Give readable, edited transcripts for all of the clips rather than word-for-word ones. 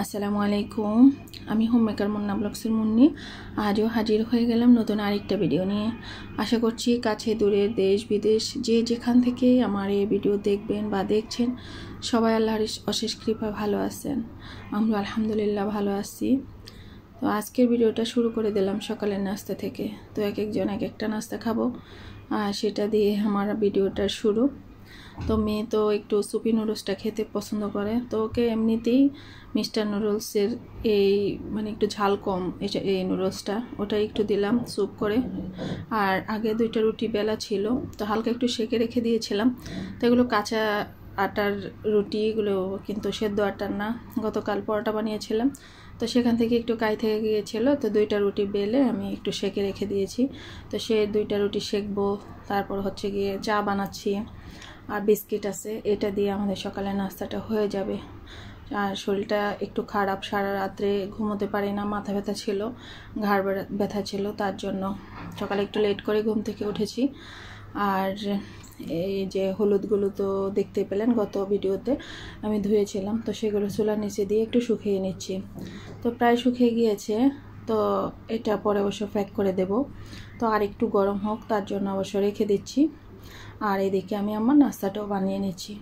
আসসালামু আলাইকুম। আমি হোম মেকার মুন্না ব্লগসের মুন্নি আজও হাজির হয়ে গেলাম নতুন আরেকটা ভিডিও নিয়ে। আশা করছি কাছে দূরে দেশ বিদেশ যে যেখান থেকে আমার এই ভিডিও দেখবেন বা দেখছেন সবাই আল্লাহর অশেষ কৃপায় ভালো আছেন। আমরা আলহামদুলিল্লাহ ভালো আছি। তো আজকের ভিডিওটা শুরু করে দিলাম সকালের নাস্তা থেকে। তো এক একজন এক একটা নাস্তা খাবো আর সেটা দিয়ে আমার ভিডিওটা শুরু। তো মেয়ে তো একটু সুপি নুডলসটা খেতে পছন্দ করে, তো ওকে এমনিতেই মিস্টার নুডলসের এই একটু ঝাল কম এই নুডলসটা ওটা একটু দিলাম স্যুপ করে। আর আগে দুইটা রুটি বেলা ছিল, তো হালকা একটু সেঁকে রেখে দিয়েছিলাম। তো এগুলো কাঁচা আটার রুটি, এগুলো কিন্তু সেদ্ধ আটার না। গতকাল পরোটা বানিয়েছিলাম, তো সেখান থেকে একটু কাই থেকে গিয়েছিলো, তো দুইটা রুটি বেলে আমি একটু সেঁকে রেখে দিয়েছি। তো সে দুইটা রুটি সেঁকবো, তারপর হচ্ছে গিয়ে চা বানাচ্ছি আর বিস্কিট আছে, এটা দিয়ে আমাদের সকালের নাস্তাটা হয়ে যাবে। আর শরীরটা একটু খারাপ, সারা রাত্রে ঘুমোতে পারি না, মাথা ব্যথা ছিল, ঘাড় ব্যথা ছিল, তার জন্য সকালে একটু লেট করে ঘুম থেকে উঠেছি। আর এই যে হলুদগুলো তো দেখতে পেলেন গত ভিডিওতে আমি ধুয়েছিলাম, তো সেগুলো চুলার নিচে দিয়ে একটু শুকিয়ে নিচ্ছি। তো প্রায় শুকিয়ে গিয়েছে, তো এটা পরে অবশ্য প্যাক করে দেব। তো আর একটু গরম হোক, তার জন্য অবশ্য রেখে দিচ্ছি। আর এদিকে আমি আমার নাস্তাটাও বানিয়ে নিচ্ছি।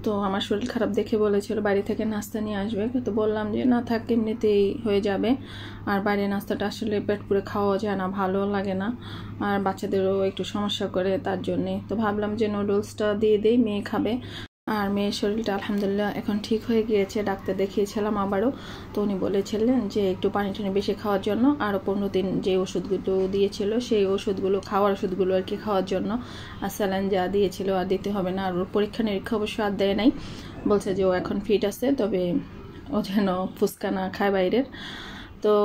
তো আমার শরীর খারাপ দেখে বলেছিল বাড়ি থেকে নাস্তা নিয়ে আসবে, তো বললাম যে না থাক, এমনিতেই হয়ে যাবে। আর বাইরে নাস্তাটা আসলে পেট পুরে খাওয়া যায় না, ভালো লাগে না, আর বাচ্চাদেরও একটু সমস্যা করে, তার জন্যে তো ভাবলাম যে নুডলসটা দিয়ে দিই, মেয়ে খাবে। আর মেয়ের শরীরটা আলহামদুলিল্লাহ এখন ঠিক হয়ে গিয়েছে, ডাক্তার দেখিয়েছিলাম আবারও। তো উনি বলেছিলেন যে একটু পানি টানি বেশি খাওয়ার জন্য, আরও 15 দিন যে ওষুধগুলো দিয়েছিল সেই ওষুধগুলো খাওয়ার ওষুধগুলো আর কি খাওয়ার জন্য, আর স্যালাইন যা দিয়েছিল আর দিতে হবে না। আর ওর পরীক্ষা নিরীক্ষা অবশ্য আর দেয় নাই, বলছে যে ও এখন ফিট আছে, তবে ও যেন ফুচকা না খায় বাইরের। তো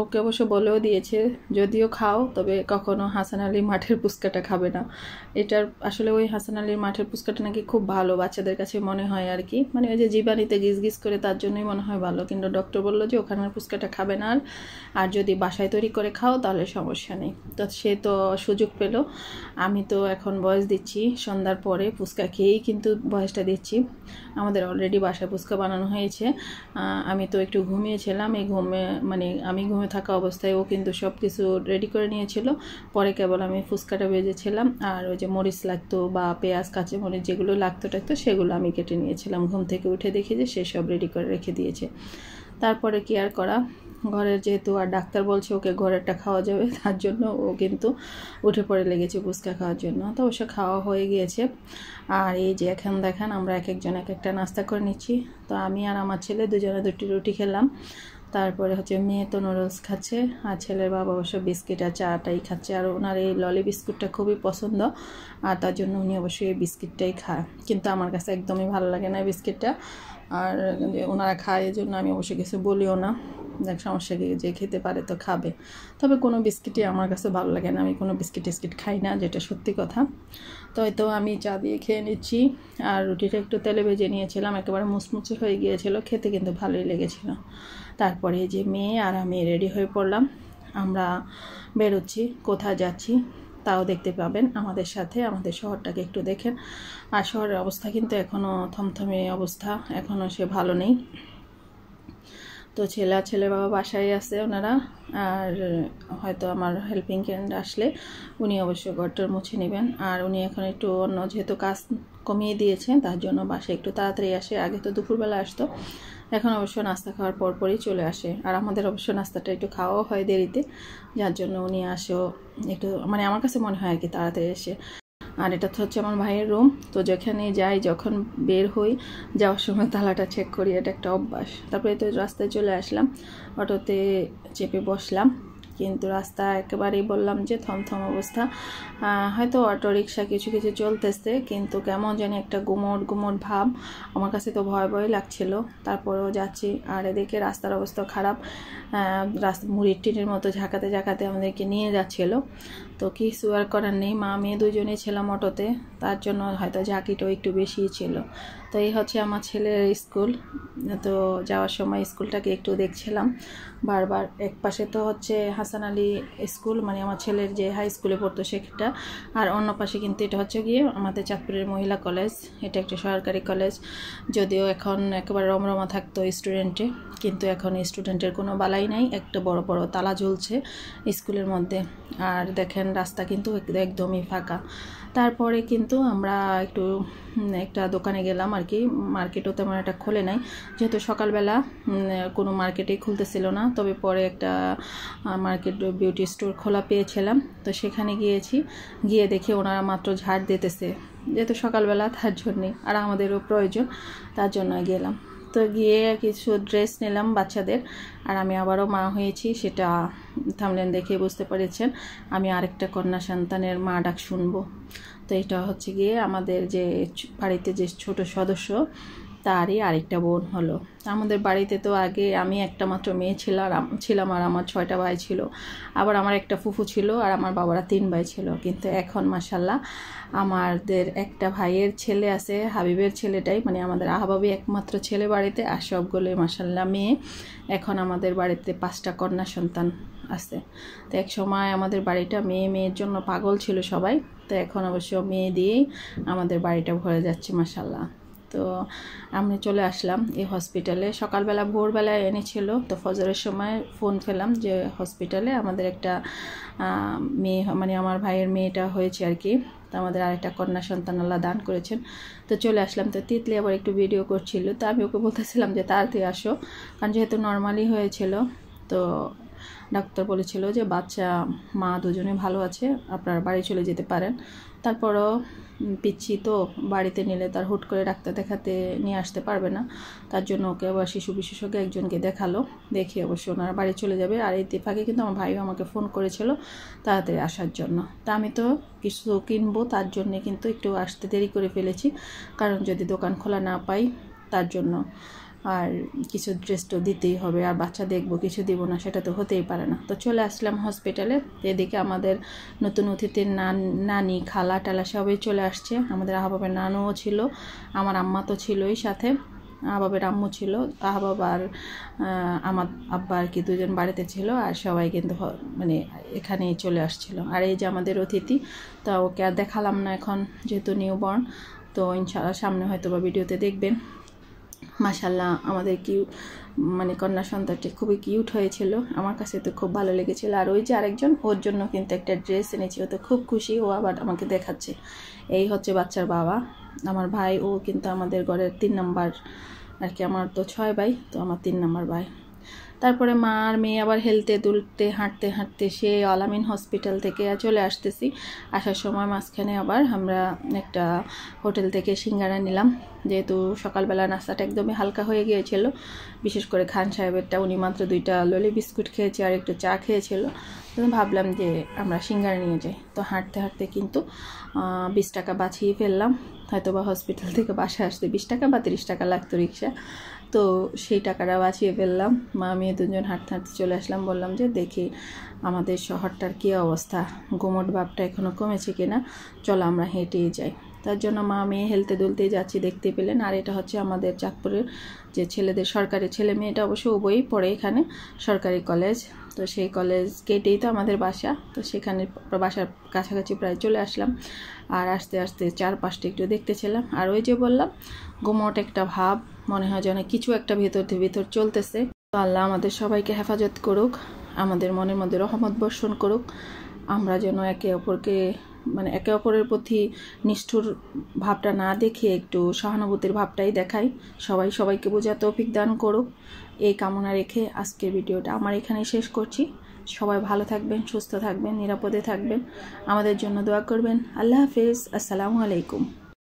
ওকে অবশ্য বলেও দিয়েছে যদিও খাও, তবে কখনো হাসান আলী মাঠের ফুচকাটা খাবে না। এটার আসলে ওই হাসান আলীর মাঠের ফুচকাটা নাকি খুব ভালো বাচ্চাদের কাছে মনে হয় আর কি, ওই যে জীবাণীতে গিজ গিজ করে, তার জন্যই মনে হয় ভালো। কিন্তু ডক্টর বললো যে ওখানের ফুচকাটা খাবে না, আর যদি বাসায় তৈরি করে খাও তাহলে সমস্যা নেই। তো সে তো সুযোগ পেল। আমি তো এখন বয়স দিচ্ছি সন্ধ্যার পরে, ফুচকা খেয়েই কিন্তু বয়সটা দিচ্ছি। আমাদের অলরেডি বাসায় ফুচকা বানানো হয়েছে। আমি তো একটু ঘুমিয়েছিলাম, এই আমি ঘুমে থাকা অবস্থায় ও কিন্তু সব কিছু রেডি করে নিয়েছিল। পরে কেবল আমি ফুচকাটা ভেজেছিলাম, আর ওই যে মরিচ লাগতো বা পেঁয়াজ কাঁচামরিচ যেগুলো লাগতো সেগুলো আমি কেটে নিয়েছিলাম। ঘুম থেকে উঠে দেখি যে সে সব রেডি করে রেখে দিয়েছে। তারপরে কি আর করা, ঘরের যেহেতু আর ডাক্তার বলছে ওকে ঘরেরটা খাওয়া যাবে, তার জন্য ও কিন্তু উঠে পড়ে লেগেছে ফুচকা খাওয়ার জন্য। তো অবশ্য খাওয়া হয়ে গিয়েছে। আর এই যে এখন দেখেন আমরা এক একজন এক একটা নাস্তা করে নিচ্ছি। তো আমি আর আমার ছেলে দুজনে দুটি রুটি খেলাম। তারপরে হচ্ছে মেয়ে তো নুডলস খাচ্ছে, আর ছেলের বাবা অবশ্য বিস্কিট আর চাটাই খাচ্ছে। আর ওনার এই ললি বিস্কুটটা খুবই পছন্দ, আর তার জন্য উনি অবশ্যই এই বিস্কিটটাই খায়। কিন্তু আমার কাছে একদমই ভালো লাগে না এই বিস্কিটটা, আর ওনারা খায় এই জন্য আমি অবশ্যই কিছু বলিও না। দেখ সমস্যা কি, যে খেতে পারে তো খাবে। তবে কোনো বিস্কিটই আমার কাছে ভালো লাগে না, আমি কোনো বিস্কিট খাই না, যেটা সত্যি কথা। তো আমি চা দিয়ে খেয়ে নিচ্ছি। আর রুটিটা একটু তেলে ভেজে নিয়েছিলাম, একেবারে মুচমুচে হয়ে গিয়েছিল, খেতে কিন্তু ভালোই লেগেছিল। তারপরে যে মেয়ে আর আমি রেডি হয়ে পড়লাম, আমরা বেরোচ্ছি, কোথায় যাচ্ছি তাও দেখতে পাবেন আমাদের সাথে। আমাদের শহরটাকে একটু দেখেন। আর শহরের অবস্থা কিন্তু এখনও থমথমে অবস্থা, এখনও সে ভালো নেই। তো ছেলে বাবা বাসায় আছে ওনারা, আর হয়তো আমার হেল্পিং হ্যান্ড আসলে উনি অবশ্য ঘরটার মুছে নেবেন। আর উনি এখন একটু অন্য যেহেতু কাজ কমিয়ে দিয়েছেন, তার জন্য বাসায় একটু তাড়াতাড়ি আসে। আগে তো দুপুরবেলা আসতো, এখন অবশ্য নাস্তা খাওয়ার পরপরই চলে আসে। আর আমাদের অবশ্য নাস্তাটা একটু খাওয়াও হয় দেরিতে, যার জন্য উনি আসেও একটু আমার কাছে মনে হয় আর কি তাড়াতাড়ি এসে। আর এটা তো হচ্ছে আমার ভাইয়ের রুম, তো যেখানে যাই যখন বের হই যাওয়ার সময় তালাটা চেক করি, এটা একটা অভ্যাস। তারপরে তো রাস্তায় চলে আসলাম, অটোতে চেপে বসলাম, কিন্তু রাস্তা একেবারেই বললাম যে থমথম অবস্থা। হয়তো অটো রিক্সা কিছু কিছু চলতেছে, কিন্তু কেমন জানি একটা গুমট ভাব, আমার কাছে তো ভয় লাগছিল। তারপরেও যাচ্ছি, আর এদিকে রাস্তার অবস্থা খারাপ, রাস্তা মুড়ির টিনের মতো ঝাঁকাতে আমাদেরকে নিয়ে যাচ্ছিল। তো কিছু আর করার নেই, মা মেয়ে দুজনেই ছিলাম অটোতে, তার জন্য হয়তো ঝাঁকিটাও একটু বেশিই ছিল। তো এই হচ্ছে আমার ছেলের স্কুল। তো যাওয়ার সময় স্কুলটাকে একটু দেখছিলাম বারবার। এক পাশে তো হচ্ছে হাসান আলী স্কুল, মানে আমার ছেলের যে হাই স্কুলে পড়তো সেটা, আর অন্য পাশে কিন্তু এটা হচ্ছে গিয়ে আমাদের চাঁদপুরের মহিলা কলেজ। এটা একটা সরকারি কলেজ, যদিও এখন একেবারে রমরমা থাকতো স্টুডেন্টে, কিন্তু এখন স্টুডেন্টের কোনো বালাই নাই, একটা বড় বড় তালা ঝুলছে স্কুলের মধ্যে। আর দেখেন রাস্তা কিন্তু একদমই ফাঁকা। তারপরে কিন্তু আমরা একটু একটা দোকানে গেলাম আর কি, মার্কেটও তেমন একটা খোলে নাই, যেহেতু সকালবেলা কোনো মার্কেটেই খুলতেছিল না। তবে পরে একটা মার্কেট বিউটি স্টোর খোলা পেয়েছিলাম, তো সেখানে গিয়েছি। গিয়ে দেখে ওনারা মাত্র ঝাড় দিতেছে, যেহেতু সকালবেলা তার জন্যে, আর আমাদেরও প্রয়োজন, তার জন্য গেলাম। তো গিয়ে কিছু ড্রেস নিলাম বাচ্চাদের। আর আমি আবারও মা হয়েছি, সেটা থামলেন দেখে বুঝতে পেরেছেন। আমি আরেকটা কন্যা সন্তানের মা ডাক শুনবো। তো এটা হচ্ছে গিয়ে আমাদের যে বাড়িতে যে ছোট সদস্য তারই আরেকটা বোন হলো। আমাদের বাড়িতে তো আগে আমি একটা মাত্র মেয়ে ছিলাম আর আমার 6টা ভাই ছিল। আবার আমার একটা ফুফু ছিল আর আমার বাবারা 3 ভাই ছিল। কিন্তু এখন মাশাল্লাহ আমাদের একটা ভাইয়ের ছেলে আছে, হাবিবের ছেলেটাই, মানে আমাদের আহবাবই একমাত্র ছেলে বাড়িতে, আর সবগুলোই মাশাল্লাহ মেয়ে। এখন আমাদের বাড়িতে 5টা কন্যা সন্তান আছে। তো এক সময় আমাদের বাড়িটা মেয়ের জন্য পাগল ছিল সবাই। তো এখন অবশ্য মেয়ে দিয়েই আমাদের বাড়িটা ভরে যাচ্ছে মাশাল্লাহ। তো আমি চলে আসলাম এই হসপিটালে। সকালবেলা ভোরবেলায় এনেছিল, তো ফজরের সময় ফোন পেলাম যে হসপিটালে আমাদের একটা মেয়ে, মানে আমার ভাইয়ের মেয়েটা হয়েছে আর কি। তো আমাদের আরেকটা কন্যা সন্তান আল্লাহ দান করেছেন। তো চলে আসলাম। তো তিতলি আবার একটু ভিডিও করছিল, তো আমি ওকে বলতেছিলাম যে তাড়াতাড়ি আসো, কারণ যেহেতু নর্মালি হয়েছিল। তো ডাক্তার বলেছিল যে বাচ্চা মা দুজনে ভালো আছে, আপনারা বাড়ি চলে যেতে পারেন। তারপরও পিচ্ছি তো বাড়িতে নিলে তার হুট করে ডাক্তার দেখাতে নিয়ে আসতে পারবে না, তার জন্য ওকে আবার শিশু বিশেষজ্ঞ একজনকে দেখালো, দেখে অবশ্যই ওনারা বাড়ি চলে যাবে। আর এই ফাঁকে কিন্তু আমার ভাইও আমাকে ফোন করেছিল তাড়াতাড়ি আসার জন্য। তা আমি তো কিছু কিনবো, তার জন্যে কিন্তু একটু আসতে দেরি করে ফেলেছি, কারণ যদি দোকান খোলা না পাই তার জন্য। আর কিছু ড্রেস তো দিতেই হবে, আর বাচ্চা দেখবো কিছু দিব না সেটা তো হতেই পারে না। তো চলে আসলাম হসপিটালে। এদিকে আমাদের নতুন অতিথির নানি খালা টালা সবাই চলে আসছে। আমাদের আহবাবের নানুও ছিল, আমার আম্মা তো ছিলই সাথে, আহবাবের আম্মু ছিল, আহবাব আর আমার আব্বা আর কি দুজন বাড়িতে ছিল। আর সবাই কিন্তু মানে এখানেই চলে আসছিল। আর এই যে আমাদের অতিথি, তা ওকে আর দেখালাম না এখন যেহেতু নিউবর্ন। তো ইনশাআল্লাহ সামনে হয়তো বা ভিডিওতে দেখবেন। মাশাল্লাহ আমাদের মানে কন্যা সন্তানটি খুবই কিউট হয়েছিল, আমার কাছে তো খুব ভালো লেগেছিল। আর ওই যে আরেকজন, ওর জন্য কিন্তু একটা ড্রেস এনেছি, ও তো খুব খুশি, ও আবার আমাকে দেখাচ্ছে। এই হচ্ছে বাচ্চার বাবা, আমার ভাই। ও কিন্তু আমাদের ঘরের 3 নাম্বার আর কি, আমার তো 6 ভাই, তো আমার 3 নাম্বার ভাই। তারপরে মা আর মেয়ে আবার হেলতে দুলতে হাঁটতে হাঁটতে সে আলামিন হসপিটাল থেকে চলে আসতেছি। আসার সময় মাঝখানে আবার আমরা একটা হোটেল থেকে সিঙ্গারা নিলাম, যেহেতু সকালবেলা নাস্তাটা একদমই হালকা হয়ে গিয়েছিল। বিশেষ করে খান সাহেবেরটা, উনি মাত্র 2টা ললি বিস্কুট খেয়েছে আর একটু চা খেয়েছিল। তো ভাবলাম যে আমরা সিঙ্গারা নিয়ে যাই। তো হাঁটতে হাঁটতে কিন্তু 20 টাকা বাঁচিয়ে ফেললাম। হয়তো বা হসপিটাল থেকে বাসায় আসতে 20 টাকা বা 30 টাকা লাগতো রিক্সা, তো সেই টাকাটা বাঁচিয়ে ফেললাম। মা মেয়ে দুজন হাঁটতে হাঁটতে চলে আসলাম। বললাম যে দেখি আমাদের শহরটার কী অবস্থা, গুমোট ভাবটা এখনও কমেছে কিনা, চলো আমরা হেঁটেই যাই। তার জন্য মা মেয়ে হেলতে দুলতেই যাচ্ছি, দেখতে পেলেন। আর এটা হচ্ছে আমাদের চাঁদপুরের যে ছেলেদের সরকারি ছেলে মেয়েটা অবশ্য উভয়ই পড়ে এখানে, সরকারি কলেজ। তো সেই কলেজ গেটেই তো আমাদের বাসা, তো সেখানে বাসার কাছাকাছি প্রায় চলে আসলাম। আর আস্তে আস্তে চারপাশটা একটু দেখতেছিলাম। আর ওই যে বললাম গুমোট একটা ভাব, মনে হয় যেন কিছু একটা ভিতর চলতেছে। তো আল্লাহ আমাদের সবাইকে হেফাজত করুক, আমাদের মনের মধ্যে রহমত বর্ষণ করুক। আমরা যেন একে অপরের প্রতি নিষ্ঠুর ভাবটা না দেখে একটু সহানুভূতির ভাবটাই দেখাই। সবাই সবাইকে বোঝার তৌফিক দান করুক, এই কামনা রেখে আজকের ভিডিওটা আমার এখানেই শেষ করছি। সবাই ভালো থাকবেন, সুস্থ থাকবেন, নিরাপদে থাকবেন, আমাদের জন্য দোয়া করবেন। আল্লাহ হাফেজ, আসসালামু আলাইকুম।